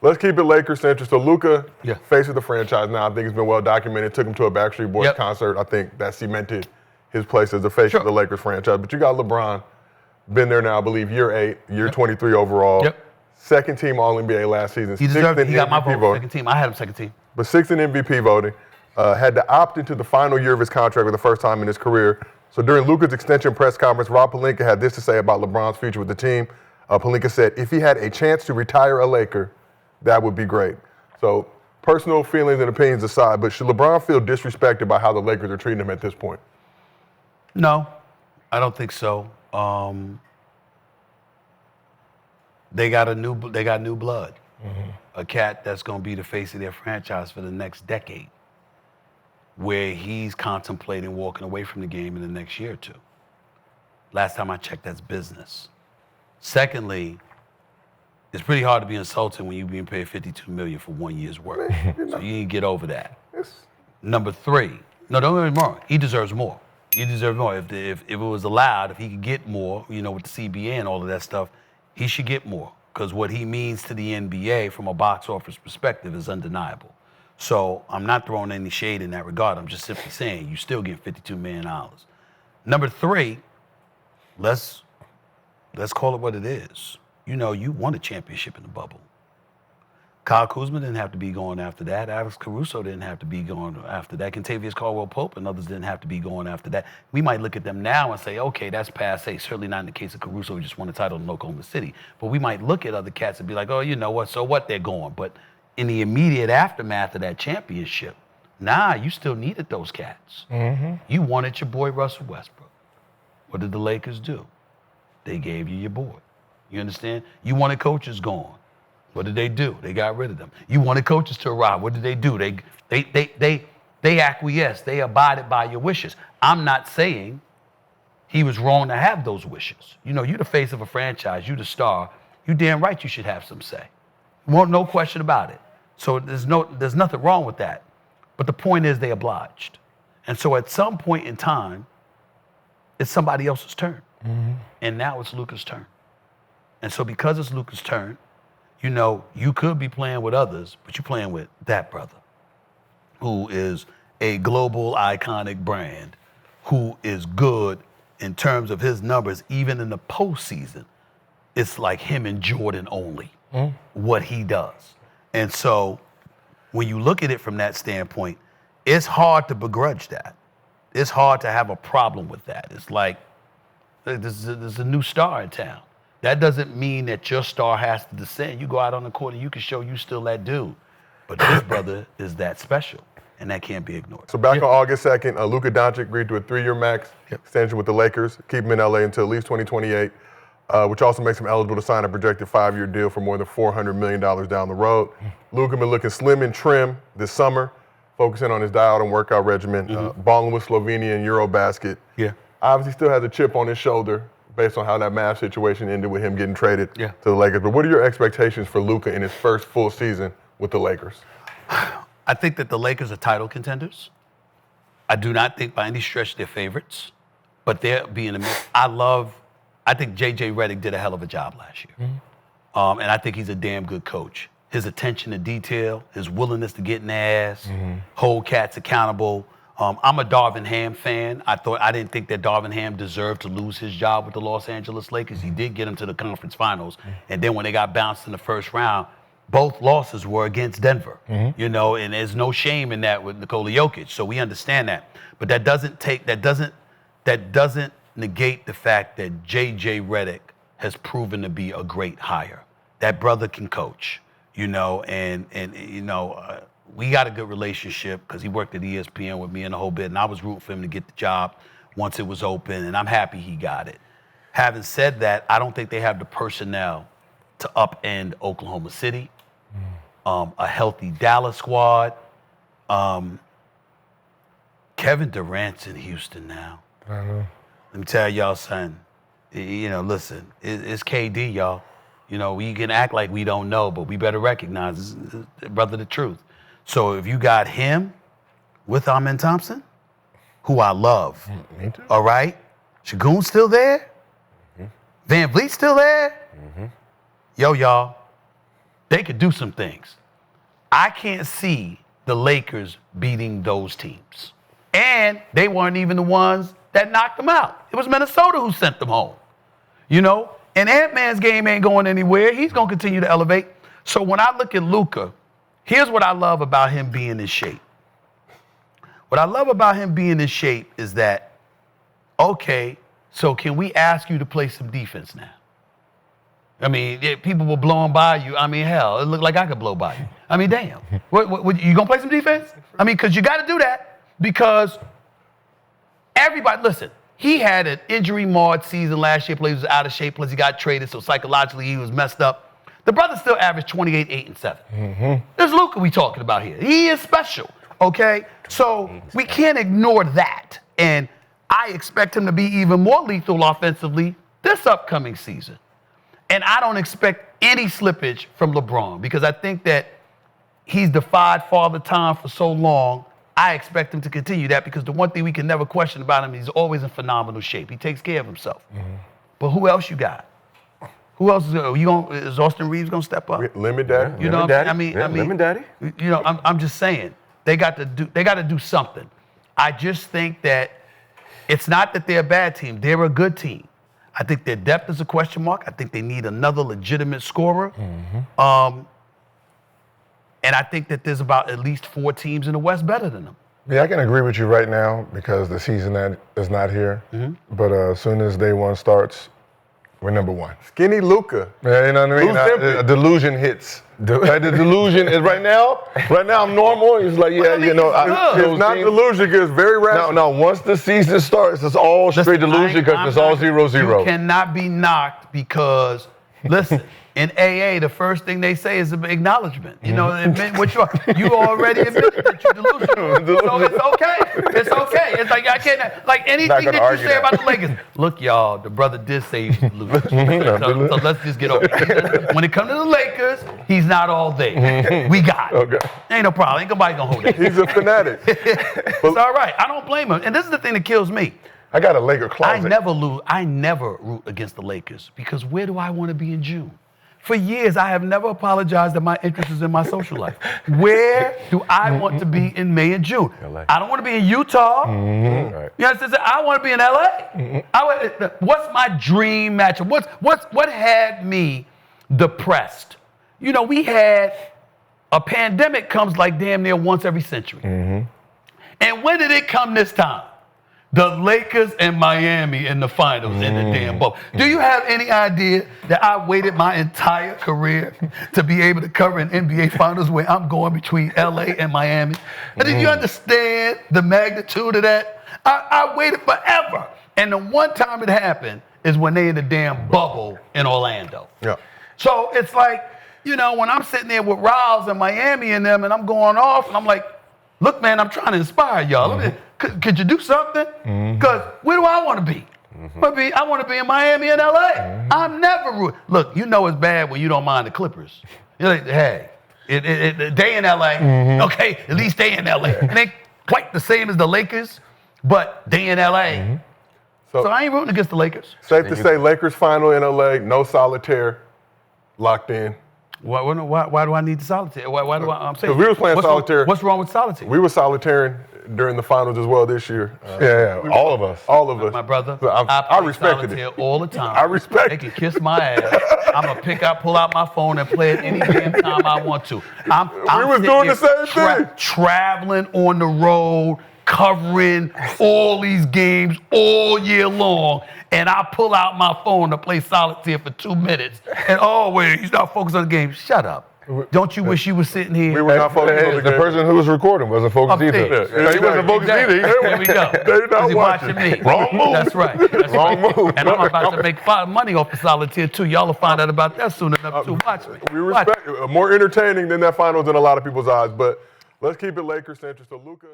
Let's keep it Lakers-centric. So Luka, face of the franchise now. I think it's been well documented. Took him to a Backstreet Boys concert. I think that cemented his place as the face of the Lakers franchise. But you got LeBron, been there now, I believe, year 8, year 23 overall. Second team All-NBA last season. He deserved it. He got my vote, second team. I had him second team. But 6th in MVP voting. Had to opt into the final year of his contract for the first time in his career. So during Luka's extension press conference, Rob Pelinka had this to say about LeBron's future with the team. Pelinka said, if he had a chance to retire a Laker, that would be great. So personal feelings and opinions aside, but should LeBron feel disrespected by how the Lakers are treating him at this point? No, I don't think so. They got new blood. A cat that's going to be the face of their franchise for the next decade, where he's contemplating walking away from the game in the next year or two. Last time I checked, that's business. Secondly, it's pretty hard to be insulted when you're being paid $52 million for 1 year's work. So you need to get over that. Number 3, no, don't get me wrong. He deserves more. He deserves more. If it was allowed, if he could get more, with the CBA and all of that stuff, he should get more. Because what he means to the NBA from a box office perspective is undeniable. So I'm not throwing any shade in that regard. I'm just simply saying you still get $52 million. Number 3, let's call it what it is. You won a championship in the bubble. Kyle Kuzma didn't have to be going after that. Alex Caruso didn't have to be going after that. Kentavious Caldwell-Pope and others didn't have to be going after that. We might look at them now and say, okay, that's passé. Certainly not in the case of Caruso, who just won a title in Oklahoma City. But we might look at other cats and be like, oh, you know what, so what, they're going. But in the immediate aftermath of that championship, you still needed those cats. You wanted your boy Russell Westbrook. What did the Lakers do? They gave you your boy. You understand? You wanted coaches gone. What did they do? They got rid of them. You wanted coaches to arrive. What did they do? They acquiesced. They abided by your wishes. I'm not saying he was wrong to have those wishes. You're the face of a franchise. You the star. You damn right you should have some say. No question about it. So there's nothing wrong with that. But the point is they obliged. And so at some point in time, it's somebody else's turn. And now it's Luka's turn. And so because it's Luka's turn, you could be playing with others, but you're playing with that brother who is a global iconic brand, who is good in terms of his numbers, even in the postseason. It's like him and Jordan only, what he does. And so when you look at it from that standpoint, it's hard to begrudge that. It's hard to have a problem with that. It's like, there's a new star in town. That doesn't mean that your star has to descend. You go out on the court and you can show you still that dude. But this brother is that special, and that can't be ignored. So back on August 2nd, Luka Doncic agreed to a 3-year max extension with the Lakers, keep him in LA until at least 2028, which also makes him eligible to sign a projected 5-year deal for more than $400 million down the road. Luka been looking slim and trim this summer, focusing on his diet and workout regimen, balling with Slovenia in Eurobasket. Obviously still has a chip on his shoulder based on how that Mavs situation ended with him getting traded to the Lakers. But what are your expectations for Luka in his first full season with the Lakers? I think that the Lakers are title contenders. I do not think by any stretch they're favorites, but they're being I think J.J. Redick did a hell of a job last year. And I think he's a damn good coach. His attention to detail, his willingness to get in their ass, hold cats accountable. I'm a Darvin Ham fan. I didn't think that Darvin Ham deserved to lose his job with the Los Angeles Lakers. He did get him to the conference finals. And then when they got bounced in the first round, both losses were against Denver. And there's no shame in that with Nikola Jokic. So we understand that. But that doesn't negate the fact that J.J. Redick has proven to be a great hire. That brother can coach, we got a good relationship because he worked at ESPN with me and the whole bit, and I was rooting for him to get the job once it was open, and I'm happy he got it. Having said that, I don't think they have the personnel to upend Oklahoma City, a healthy Dallas squad. Kevin Durant's in Houston now. I know. Let me tell y'all something. Listen, it's KD, y'all. We can act like we don't know, but we better recognize it's brother the truth. So if you got him with Amen Thompson, who I love, all right? Shagun's still there? Van Vliet's still there? Yo, y'all, they could do some things. I can't see the Lakers beating those teams. And they weren't even the ones that knocked them out. It was Minnesota who sent them home. You know? And Ant-Man's game ain't going anywhere. He's going to continue to elevate. So when I look at Luka, here's what I love about him being in shape. What I love about him being in shape is that, okay, so can we ask you to play some defense now? I mean, people were blowing by you. I mean, hell, it looked like I could blow by you. I mean, damn. What, you going to play some defense? I mean, because you got to do that because everybody, listen, he had an injury-marred season last year. He was out of shape, plus he got traded, so psychologically he was messed up. The brother still averaged 28, 8, and 7. Mm-hmm. There's Luka we talking about here. He is special, okay? So we can't ignore that. And I expect him to be even more lethal offensively this upcoming season. And I don't expect any slippage from LeBron because I think that he's defied Father Time for so long. I expect him to continue that because the one thing we can never question about him, he's always in phenomenal shape. He takes care of himself. Mm-hmm. But who else you got? Who else is Austin Reeves gonna step up? Lemon Daddy. You know, Daddy. I mean, Lemon Daddy. You know, I'm just saying they got to do something. I just think that it's not that they're a bad team; they're a good team. I think their depth is a question mark. I think they need another legitimate scorer. Mm-hmm. And I think that there's about at least 4 teams in the West better than them. Yeah, I can agree with you right now because the season is not here. Mm-hmm. But as soon as day one starts, we're number 1. Skinny Luka. Yeah, you know what I mean? A delusion hits. Like the delusion is right now I'm normal. It's like, yeah, you know. It's not delusion, it's very rational. No, once the season starts, it's all straight delusion because it's all 0-0. You cannot be knocked because, listen, in AA, the first thing they say is an acknowledgement. You know, admit what you are. You already admitted that you're delusional. So it's okay. It's okay. It's like I can't, like anything that you say about the Lakers. Look, y'all, the brother did say he's delusional. So let's just get over it. When it comes to the Lakers, he's not all there. We got it. Okay. Ain't no problem. Ain't nobody gonna hold that. He's a fanatic. It's all right. I don't blame him. And this is the thing that kills me. I got a Laker closet. I never root against the Lakers because where do I want to be in June? For years, I have never apologized that my interest is in my social life. Where do I want to be in May and June? LA. I don't want to be in Utah. Mm-hmm. Right. You know what I'm saying? I want to be in LA. Mm-hmm. What's my dream matchup? What had me depressed? You know, we had a pandemic comes like damn near once every century. Mm-hmm. And when did it come this time? The Lakers and Miami in the finals in the damn bubble. Do you have any idea that I waited my entire career to be able to cover an NBA finals where I'm going between LA and Miami? And did you understand the magnitude of that? I waited forever. And the one time it happened is when they in the damn bubble in Orlando. Yeah. So it's like, you know, when I'm sitting there with Riles and Miami and them and I'm going off and I'm like, look, man, I'm trying to inspire y'all. Mm-hmm. Could you do something? Because where do I want to be? Mm-hmm. I want to be in Miami and LA. Mm-hmm. I'm never look, you know it's bad when you don't mind the Clippers. You're like, hey, they in LA. Mm-hmm. Okay, at least they in LA. It ain't quite the same as the Lakers, but they in LA. Mm-hmm. So I ain't rooting against the Lakers. Safe to say Lakers final in LA, no solitaire, locked in. Why do I need the solitaire? Why do I'm saying? Because we were playing solitaire. What's wrong with solitaire? We were solitairing during the finals as well this year. All of us. All of us. My brother, so I respected solitaire it all the time. I respect it. They can kiss my ass. I'm going to pull out my phone and play it any damn time I want to. We was doing the same thing. Traveling on the road, covering all these games all year long, and I pull out my phone to play solitaire for 2 minutes. And wait, he's not focused on the game. Shut up. Don't you wish you were sitting here? We were not focused on the game. person who was recording wasn't focused either. He wasn't focused either. There we go. They're not watching me. Wrong move. That's right. Wrong move. And I'm about to make money off the solitaire too. Y'all will find out about that soon enough too. Watch me. We respect it. More entertaining than that finals in a lot of people's eyes. But let's keep it Lakers centric. So Luka.